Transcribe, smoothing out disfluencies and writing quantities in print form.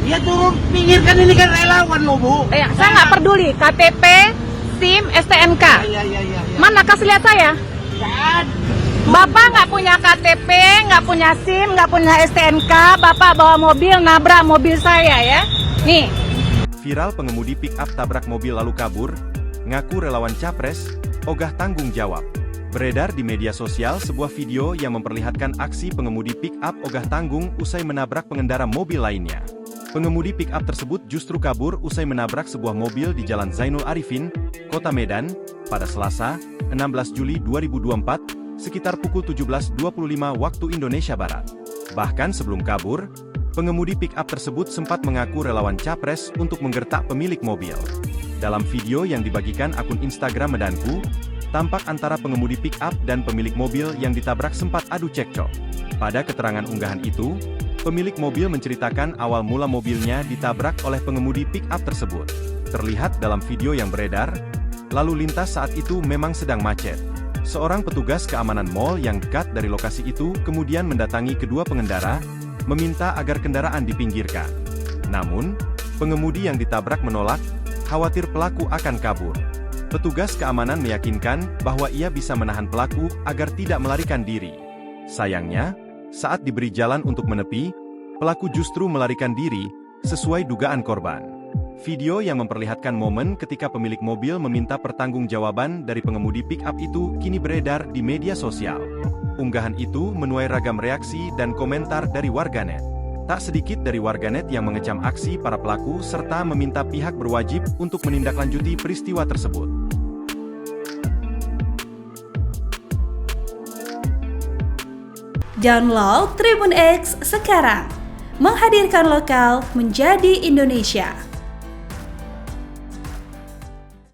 Ya turun pinggirkan, ini kan relawan loh Bu. Saya nggak peduli KTP, SIM, STNK. Iya. Mana kasih lihat saya? Kan. Bapak nggak punya KTP, nggak punya SIM, nggak punya STNK. Bapak bawa mobil nabrak mobil saya ya. Nih. Viral pengemudi pick-up tabrak mobil lalu kabur, ngaku relawan Capres, ogah tanggung jawab. Beredar di media sosial sebuah video yang memperlihatkan aksi pengemudi pick-up ogah tanggung usai menabrak pengendara mobil lainnya. Pengemudi pick-up tersebut justru kabur usai menabrak sebuah mobil di Jalan Zainul Arifin, Kota Medan, pada Selasa, 16 Juli 2024, sekitar pukul 17.25 waktu Indonesia Barat. Bahkan sebelum kabur, pengemudi pick-up tersebut sempat mengaku relawan Capres untuk menggertak pemilik mobil. Dalam video yang dibagikan akun Instagram Medanku, tampak antara pengemudi pick-up dan pemilik mobil yang ditabrak sempat adu cekcok. Pada keterangan unggahan itu, pemilik mobil menceritakan awal mula mobilnya ditabrak oleh pengemudi pick-up tersebut. Terlihat dalam video yang beredar, lalu lintas saat itu memang sedang macet. Seorang petugas keamanan mal yang dekat dari lokasi itu kemudian mendatangi kedua pengendara, meminta agar kendaraan dipinggirkan. Namun, pengemudi yang ditabrak menolak, khawatir pelaku akan kabur. Petugas keamanan meyakinkan bahwa ia bisa menahan pelaku agar tidak melarikan diri. Sayangnya, saat diberi jalan untuk menepi, pelaku justru melarikan diri, sesuai dugaan korban. Video yang memperlihatkan momen ketika pemilik mobil meminta pertanggungjawaban dari pengemudi pick-up itu kini beredar di media sosial. Unggahan itu menuai ragam reaksi dan komentar dari warganet. Tak sedikit dari warganet yang mengecam aksi para pelaku serta meminta pihak berwajib untuk menindaklanjuti peristiwa tersebut. Download Tribun X sekarang, menghadirkan lokal menjadi Indonesia.